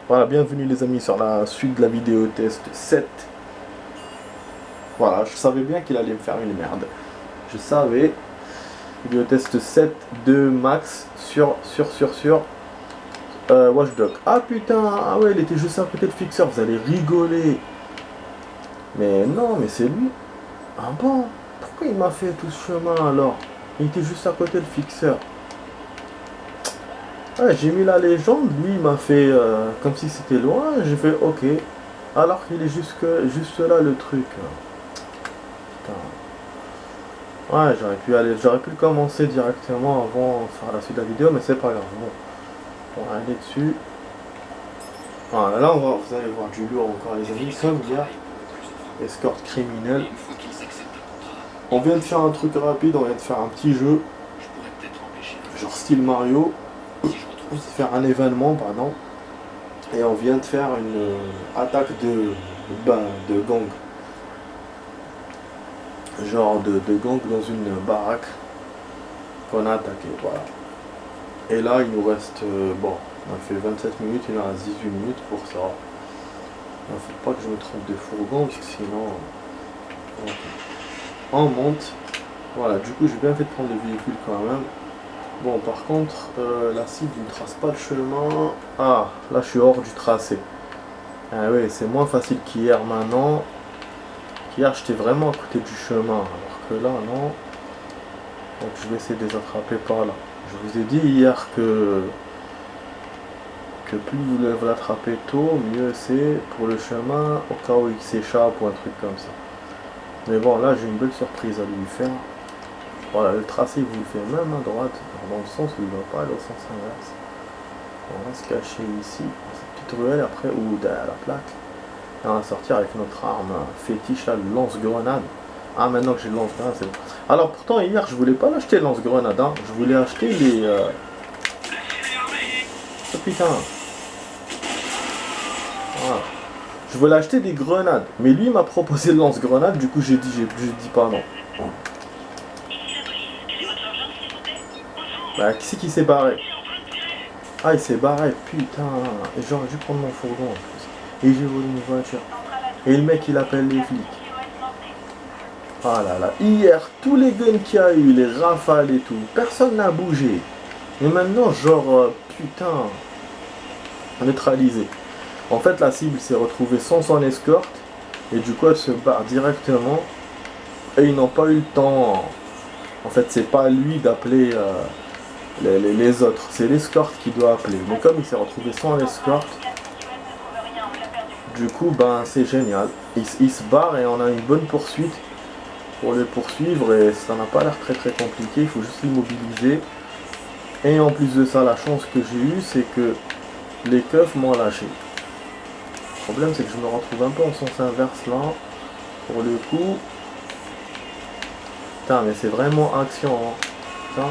Voilà, bienvenue les amis sur la suite de la vidéo test 7. Voilà, je savais bien qu'il allait me faire une merde. Je savais. Vidéo test 7 de Max sur Watch Dogs. Ah putain, ah ouais, il était juste à côté de Fixer, vous allez rigoler. Mais non, mais c'est lui. Ah bon? Pourquoi il m'a fait tout ce chemin alors? Il était juste à côté de Fixer. Ouais, j'ai mis la légende, lui il m'a fait comme si c'était loin, j'ai fait ok. Alors qu'il est juste là le truc. Putain. Ouais, j'aurais pu le commencer directement avant de faire la suite de la vidéo, mais c'est pas grave. Bon, on va aller dessus. Voilà, là vous allez voir du lourd encore les amis, comme hier. Escorte criminelle. On vient de faire un truc rapide, on vient de faire un petit jeu. Genre style Mario. On vient de faire un événement, pardon. Et on vient de faire une attaque de gang. Genre de gang dans une baraque qu'on a attaqué, voilà. Et là il nous reste, bon, on a fait 27 minutes, il nous reste 18 minutes pour ça. Il ne faut pas que je me trompe de fourgon, parce que sinon... Okay. On monte, voilà, du coup j'ai bien fait de prendre le véhicule quand même. Bon, par contre, la cible ne trace pas le chemin. Ah, là je suis hors du tracé. Ah oui, c'est moins facile qu'hier maintenant. Hier j'étais vraiment à côté du chemin, alors que là non. Donc je vais essayer de les attraper par là. Je vous ai dit hier que plus vous l'attrapez tôt, mieux c'est pour le chemin, au cas où il s'échappe ou un truc comme ça. Mais bon, là j'ai une belle surprise à lui faire. Voilà, le tracé vous le fait même à droite, dans le sens où il ne va pas aller au sens inverse. On va se cacher ici, dans cette petite ruelle après, ou derrière la plaque. Et on va sortir avec notre arme fétiche là, le lance-grenade. Ah, maintenant que j'ai le lance-grenade, c'est bon. Alors pourtant hier je voulais pas l'acheter le lance-grenade, hein. Je voulais acheter les... Oh putain. Voilà. Je voulais acheter des grenades, mais lui m'a proposé le lance-grenade, du coup j'ai dit pas non. Bah qui c'est qui s'est barré? Ah il s'est barré, putain. Et j'aurais dû prendre mon fourgon en plus. Et j'ai volé une voiture. Et le mec il appelle les flics. Ah là là, hier tous les guns qu'il y a eu, les rafales et tout, personne n'a bougé. Mais maintenant genre putain, neutralisé. En fait la cible s'est retrouvée sans son escorte. Et du coup elle se barre directement. Et ils n'ont pas eu le temps. En fait c'est pas lui d'appeler les autres. C'est l'escorte qui doit appeler. Mais comme il s'est retrouvé sans l'escorte. Du coup ben c'est génial. Il se barre et on a une bonne poursuite pour le poursuivre. Et ça n'a pas l'air très compliqué. Il faut juste l'immobiliser. Et en plus de ça la chance que j'ai eue c'est que les keufs m'ont lâché. Le problème c'est que je me retrouve un peu en sens inverse là. Pour le coup. Putain mais c'est vraiment action hein. Putain.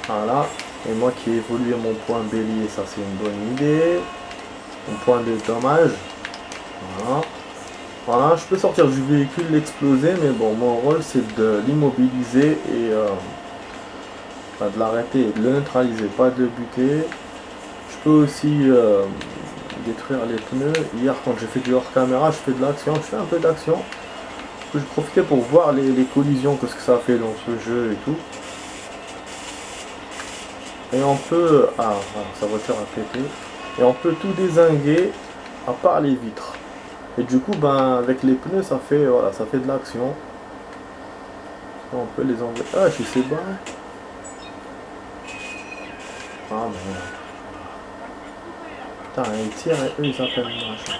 Voilà. Et moi qui ai évolué mon point bélier, ça c'est une bonne idée. Mon point de dommage. Voilà. Voilà, je peux sortir du véhicule, l'exploser, mais bon, mon rôle c'est de l'immobiliser et de l'arrêter et de le neutraliser, pas de le buter. Je peux aussi détruire les pneus. Hier quand j'ai fait du hors caméra, je fais de l'action, je fais un peu d'action. Je profitais pour voir les collisions, qu'est-ce que ça fait dans ce jeu et tout. Et on peut... Ah, voilà, sa voiture a pété. Et on peut tout dézinguer, à part les vitres. Et du coup, ben, avec les pneus, ça fait, voilà, ça fait de l'action. On peut les enlever. Ah, je sais pas. Ah, merde. Putain, ils tirent et eux, ils appellent machin.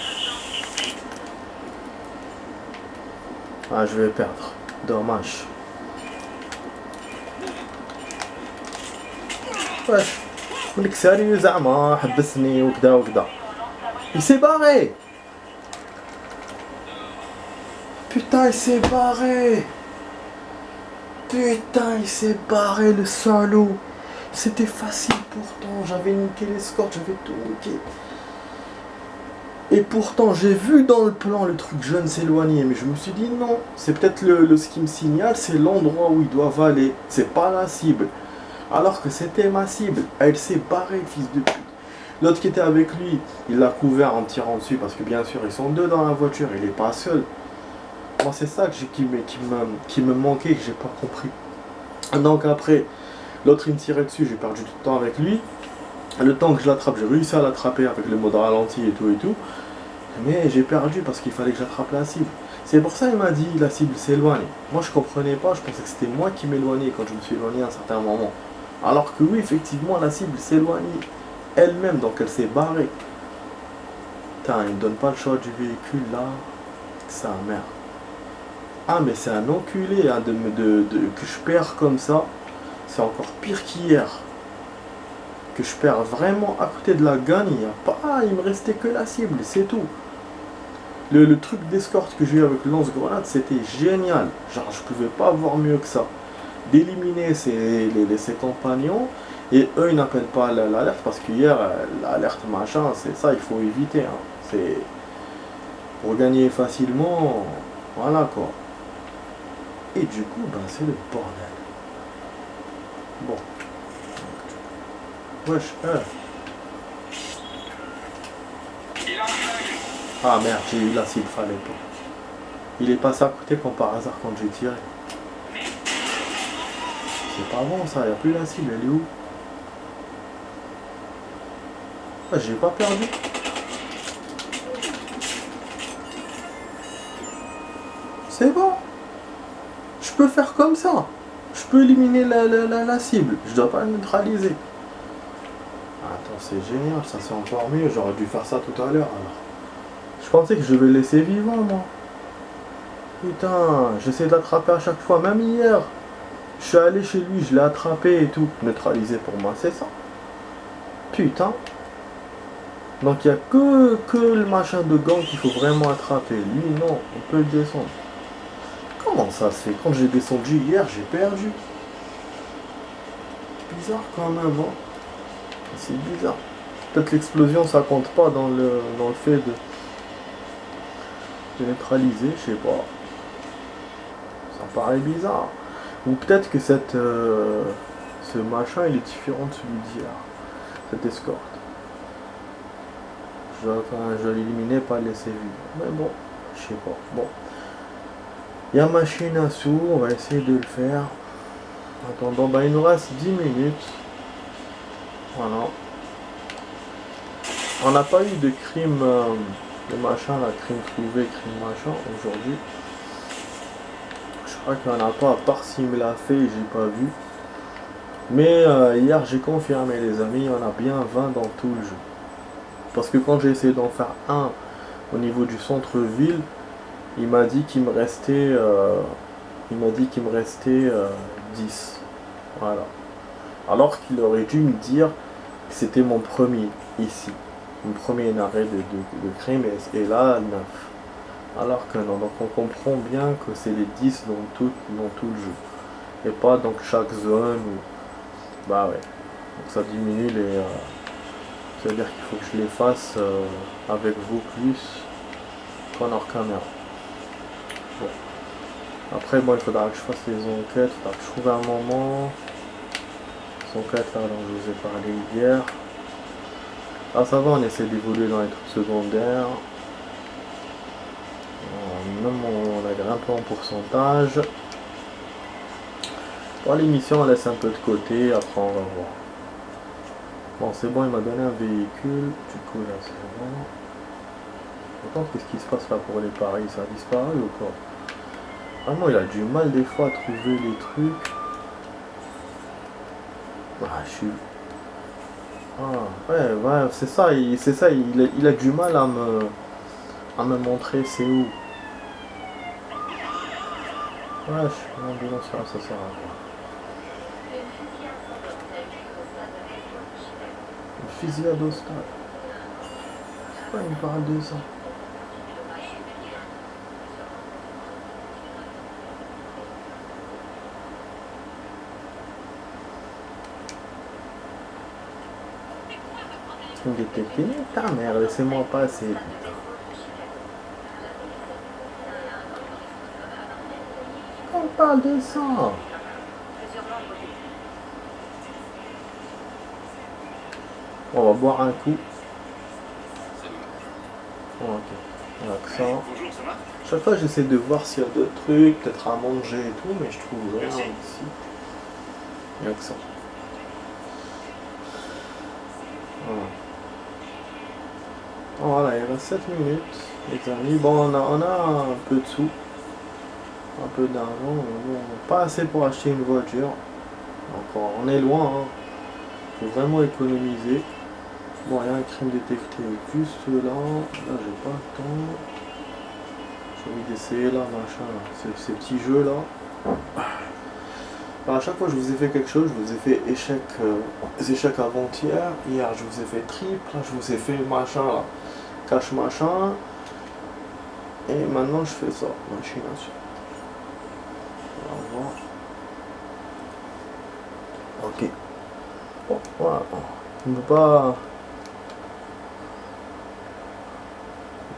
Ah, je vais perdre. Dommage. واش ملك ساري زعما حبسني وكذا وكذا. Il s'est barré. Putain il s'est barré. Putain il s'est barré le salaud. C'était facile pourtant, j'avais niqué l'escorte, j'avais tout niqué. Et pourtant j'ai vu dans le plan le truc jeune s'éloigner, mais je me suis dit non, c'est peut-être ce qui me signale, c'est l'endroit où ils doivent aller, c'est pas la cible. Alors que c'était ma cible, elle s'est barrée, fils de pute. L'autre qui était avec lui, il l'a couvert en tirant dessus parce que bien sûr ils sont deux dans la voiture, il n'est pas seul. Moi c'est ça qui me manquait, que j'ai pas compris. Donc après, l'autre il me tirait dessus, j'ai perdu tout le temps avec lui. Le temps que je l'attrape, j'ai réussi à l'attraper avec le mode ralenti et tout. Mais j'ai perdu parce qu'il fallait que j'attrape la cible. C'est pour ça qu'il m'a dit la cible s'éloigne. Moi je comprenais pas, je pensais que c'était moi qui m'éloignais quand je me suis éloigné à un certain moment. Alors que oui, effectivement, la cible s'éloigne elle-même, donc elle s'est barrée. Putain, il me donne pas le choix du véhicule là. Sa mère. Ah mais c'est un enculé hein, que je perds comme ça. C'est encore pire qu'hier. Que je perds vraiment à côté de la gagne. Il me restait que la cible, c'est tout. Le truc d'escorte que j'ai eu avec le lance-grenade, c'était génial. Genre, je pouvais pas avoir mieux que ça. D'éliminer ses compagnons, et eux, ils n'appellent pas l'alerte, parce qu'hier, l'alerte machin, c'est ça, il faut éviter. Hein. C'est pour gagner facilement, voilà quoi. Et du coup, ben, c'est le bordel. Bon. Wesh, Ah merde, j'ai eu la cible, fallait pas. Il est passé à côté comme par hasard quand j'ai tiré. C'est pas bon ça, il n'y a plus la cible, elle est où? Ah, j'ai pas perdu. C'est bon. Je peux faire comme ça. Je peux éliminer la cible. Je dois pas la neutraliser. Attends, c'est génial, ça c'est encore mieux. J'aurais dû faire ça tout à l'heure alors. Je pensais que je vais le laisser vivant moi. Putain, j'essaie de l'attraper à chaque fois, même hier. Je suis allé chez lui, je l'ai attrapé et tout. Neutralisé pour moi, c'est ça. Putain. Donc il n'y a que le machin de gang qu'il faut vraiment attraper. Lui, non, on peut le descendre. Comment ça se fait? Quand j'ai descendu hier, j'ai perdu. Bizarre quand même, hein. C'est bizarre. Peut-être l'explosion, ça compte pas dans le fait de neutraliser, je sais pas. Ça paraît bizarre. Ou peut-être que ce machin, il est différent de celui d'hier. Cette escorte. Je dois l'éliminer, pas le laisser vivre. Mais bon, je sais pas. Bon. Il y a machine à sous, on va essayer de le faire. En attendant, bah, il nous reste 10 minutes. Voilà. On n'a pas eu de crime, de machin, la crime trouvé, crime machin aujourd'hui. Je crois qu'il n'y en a pas, à part s'il me l'a fait, j'ai pas vu. Mais hier j'ai confirmé les amis, il y en a bien 20 dans tout le jeu. Parce que quand j'ai essayé d'en faire un au niveau du centre-ville, il m'a dit qu'il me restait 10. Voilà. Alors qu'il aurait dû me dire que c'était mon premier ici. Mon premier arrêt de crime et là 9. Alors que non, donc on comprend bien que c'est les 10 dans tout le jeu. Et pas dans chaque zone où. Bah ouais. Donc ça diminue les. Ça veut dire qu'il faut que je les fasse avec vous plus qu'en hors caméra. Bon. Après bon, il faudra que je fasse les enquêtes, il faudra que je trouve un moment. Les enquêtes là dont je vous ai parlé hier. Ah ça va, on essaie d'évoluer dans les trucs secondaires. Même on a grimpé en pourcentage. Pour l'émission on laisse un peu de côté, après on va voir. Bon c'est bon, il m'a donné un véhicule, du coup là c'est bon. Attends, qu'est-ce qui se passe là pour les paris? Ça a disparu ou quoi? Vraiment il a du mal des fois à trouver les trucs. Ah je suis... Ah ouais, c'est ça, il a du mal à me montrer c'est où. Ouais, je suis l'ambulance, ça sert à quoi? Une fusillade au stade. Pourquoi il me parle de ça? Truc détecté, ta mère, laissez-moi passer. On parle de ça. On va boire un coup. ok. L'accent. Chaque fois j'essaie de voir s'il y a d'autres trucs, peut-être à manger et tout, mais je trouve rien ici. L'accent. Voilà, il reste 7 minutes, les amis. Bon, on a un peu de sous, un peu d'argent, mais bon, pas assez pour acheter une voiture. Encore, on est loin, hein. Faut vraiment économiser. Bon, il y a un crime détecté juste là. Là, j'ai pas le temps. J'ai envie d'essayer là, machin, là. Ces petits jeux là. Alors, à chaque fois, je vous ai fait quelque chose. Je vous ai fait échec avant-hier. Hier, je vous ai fait triple. Là, je vous ai fait machin là. Cache machin. Et maintenant, je fais ça. Machine à suivre. On va voir. Ok. Bon, voilà. On ne peut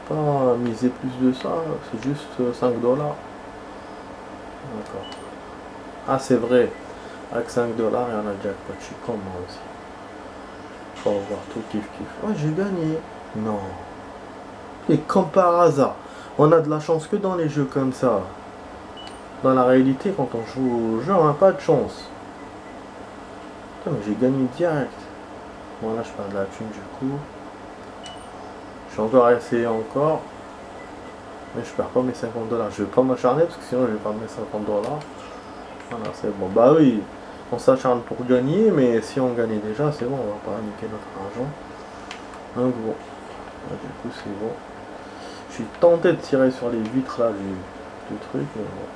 pas miser plus de ça. C'est juste 5 dollars. D'accord. Ah, c'est vrai. Avec 5 dollars, il y en a jackpot. Je suis comme moi aussi. Faut avoir tout kiff kiff. Ouais, j'ai gagné. Non. Et comme par hasard, on a de la chance que dans les jeux comme ça. Dans la réalité, quand on joue au jeu, on n'a pas de chance. Putain, mais j'ai gagné direct. Bon, là, je perds de la thune du coup. Je vais encore essayer encore. Mais je perds pas mes 50 dollars. Je vais pas m'acharner parce que sinon, je vais perdre mes 50 dollars. Voilà, c'est bon. Bah oui, on s'acharne pour gagner, mais si on gagne déjà, c'est bon, on va pas niquer notre argent. Donc bon. Là, du coup, c'est bon. Je suis tenté de tirer sur les vitres là du truc, mais bon.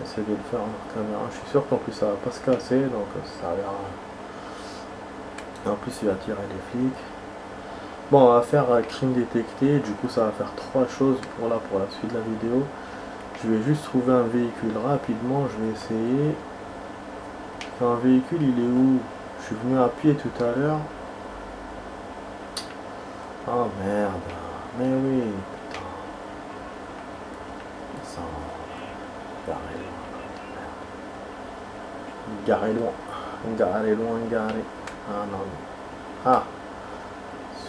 Essayer de le faire en caméra. Je suis sûr qu'en plus ça va pas se casser, donc ça a l'air. En plus il va tirer les flics. Bon, on va faire crime détecté, du coup ça va faire 3 choses pour la suite de la vidéo. Je vais juste trouver un véhicule rapidement, je vais essayer. Un véhicule il est où? Je suis venu à pied tout à l'heure. Oh merde. Mais oui, putain. Ça. Garé loin. Garé loin, garé. Ah non. Ah.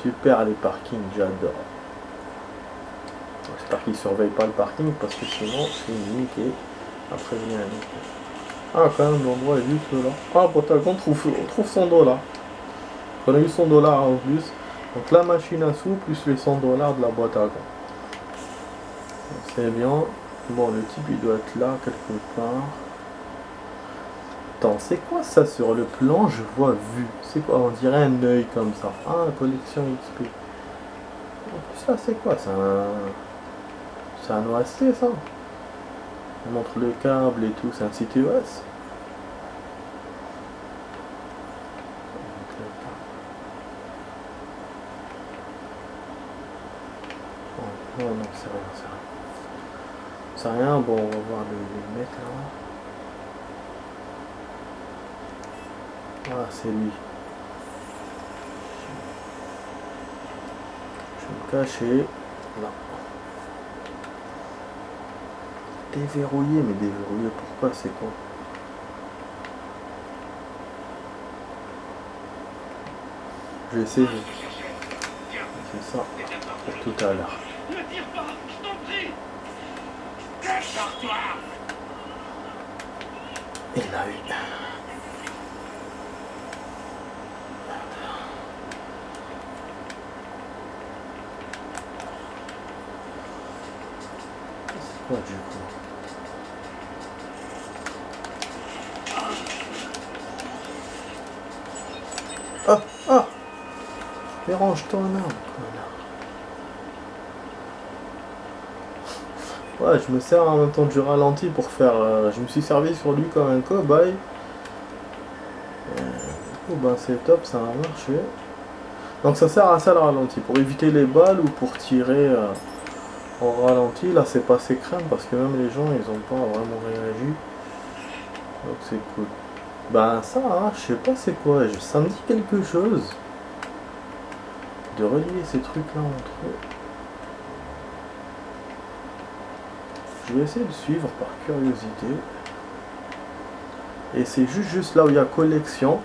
Super les parkings, j'adore. J'espère qu'ils surveillent pas le parking parce que sinon c'est niqué. Après il y a un niqué. Ah quand même l'endroit est juste là. Ah Patagon on trouve 100 dollars. On a eu 100 dollars en plus. Donc la machine à sous plus les 100 dollars de la boîte à gants. C'est bien. Bon le type il doit être là quelque part. Attends, c'est quoi ça sur le plan? Je vois vu. C'est quoi? On dirait un œil comme ça. Ah, collection XP. Ça, c'est quoi? C'est un OST, ça? On montre le câble et tout. C'est un site OS. Oh non, c'est rien, c'est rien. C'est rien. Bon, on va voir le mec là. Ah, c'est lui. Je vais me cacher. Là. Déverrouillé, mais déverrouillé, pourquoi? C'est quoi? Je vais essayer. C'est ça. Pour tout à l'heure. Ne tire pas, je t'en prie. Cache-toi. Il l'a eu. C'est quoi du coup? Ah! Ah! Dérange-toi, non, connard. Ouais, je me sers en même temps du ralenti pour faire. Je me suis servi sur lui comme un cobaye. Du coup, ben c'est top, ça a marché. Donc ça sert à ça le ralenti, pour éviter les balles ou pour tirer en ralenti. Là, c'est passé crème parce que même les gens ils ont pas vraiment réagi. Donc c'est cool. Ben ça, hein, je sais pas c'est quoi. Ça me dit quelque chose. De relier ces trucs là entre eux. Je vais essayer de suivre par curiosité. Et c'est juste là où il y a collection.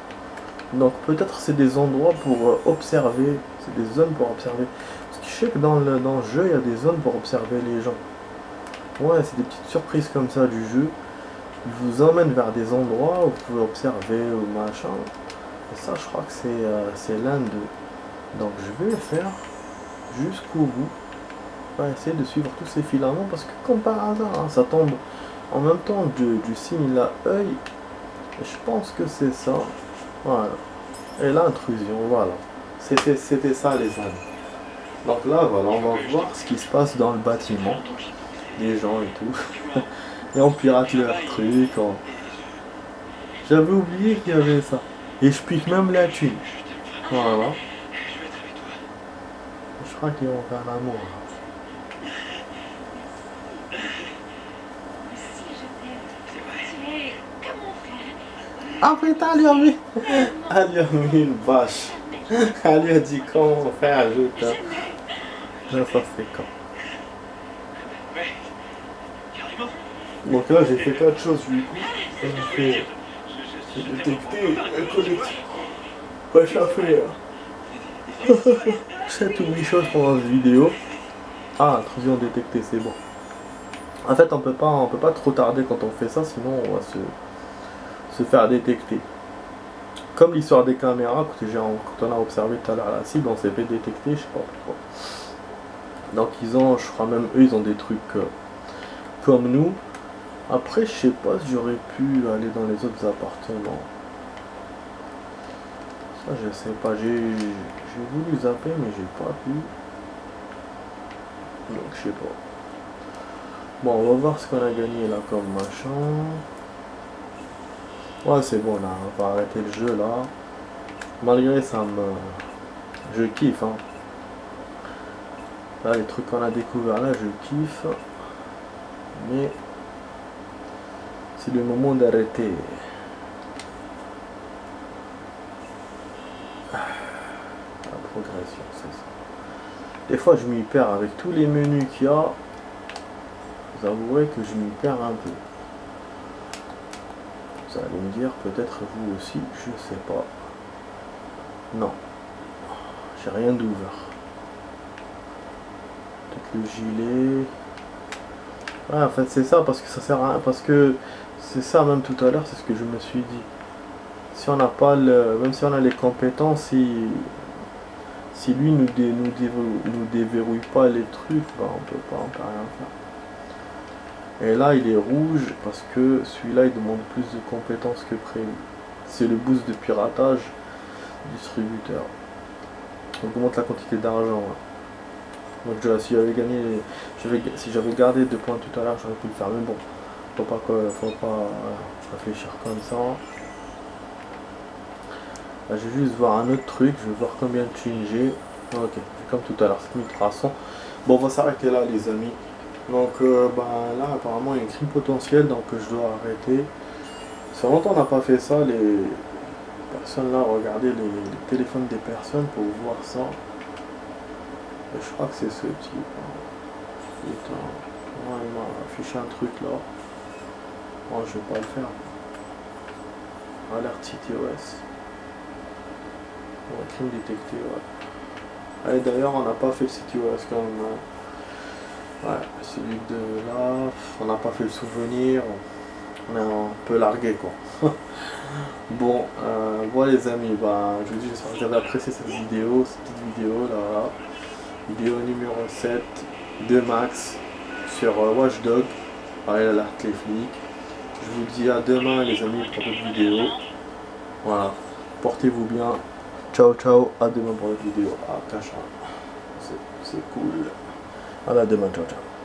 Donc peut-être c'est des endroits pour observer. C'est des zones pour observer. Parce que je sais que dans le jeu, il y a des zones pour observer les gens. Ouais, c'est des petites surprises comme ça du jeu. Il vous emmène vers des endroits où vous pouvez observer ou machin. Et ça, je crois que c'est l'un d'eux. Donc je vais le faire jusqu'au bout. On va essayer de suivre tous ces filaments parce que comme par hasard, hein, ça tombe en même temps du signe à œil. Et je pense que c'est ça. Voilà. Et l'intrusion, voilà. C'était ça les amis. Donc là, voilà, on va voir ce qui se passe dans le bâtiment. Les gens et tout. Et on pirate leur truc. J'avais oublié qu'il y avait ça. Et je pique même la thune. Voilà. Je crois qu'ils vont faire l'amour. Ah putain, elle lui a mis une bâche. Elle lui a dit comment faire, je t'aime. Là, ça c'est quand. Donc là, j'ai fait 4 choses du coup. J'ai détecté un collectif. Ouais, ça fait 7 ou 8 choses pendant cette vidéo. Ah, intrusion détectée, c'est bon. En fait, on peut pas trop tarder quand on fait ça, sinon on va se faire détecter. Comme l'histoire des caméras, quand on a observé tout à l'heure la cible, on s'est fait détecter, je sais pas pourquoi. Donc ils ont, je crois même eux, ils ont des trucs comme nous. Après, je sais pas si j'aurais pu aller dans les autres appartements. Ça, je sais pas. J'ai voulu zapper, mais j'ai pas pu. Donc, je sais pas. Bon, on va voir ce qu'on a gagné là comme machin. Ouais, c'est bon là. On va arrêter le jeu là. Malgré ça, je kiffe. Hein. Là, les trucs qu'on a découvert là, je kiffe. Mais c'est le moment d'arrêter. La progression, c'est ça. Des fois, je m'y perds avec tous les menus qu'il y a. Vous avouerez que je m'y perds un peu. Vous allez me dire, peut-être vous aussi, je sais pas. Non. J'ai rien d'ouvert. Peut-être le gilet. Ouais, en fait, c'est ça, parce que ça sert à rien. Parce que c'est ça, même tout à l'heure, c'est ce que je me suis dit. Si on n'a pas même si on a les compétences, si lui nous déverrouille pas les trucs, bah on peut rien faire. Et là il est rouge parce que celui-là il demande plus de compétences que prévu. C'est le boost de piratage distributeur. On augmente la quantité d'argent. Hein. Donc si j'avais gagné, si j'avais gardé 2 points tout à l'heure, j'aurais pu le faire. Mais bon, faut pas réfléchir comme ça. Là, je vais juste voir un autre truc, je vais voir combien de thunes j'ai. Ok, comme tout à l'heure, 7300. Bon, on va s'arrêter là, les amis. Donc, là, apparemment, il y a un crime potentiel, donc je dois arrêter. Ça fait longtemps qu'on n'a pas fait ça, les personnes là, regardez les téléphones des personnes pour voir ça. Et je crois que c'est ce type. Putain, ouais, il m'a affiché un truc là. Bon, je vais pas le faire. Alerte CTOS. Crime détecté, ouais. Et d'ailleurs, on n'a pas fait le CTOS quand même. Hein. Ouais, celui de là, on n'a pas fait le souvenir. On est un peu largué, quoi. Bon, voilà les amis, je vous dis, j'espère que vous avez apprécié cette petite vidéo là. Vidéo numéro 7 de Max sur Watch Dogs. Pareil, l'alerte les flics. Je vous dis à demain les amis pour d'autres vidéos. Voilà, portez-vous bien. Ciao ciao, à demain pour la vidéo. Ah, cacha. C'est cool. À demain, ciao ciao.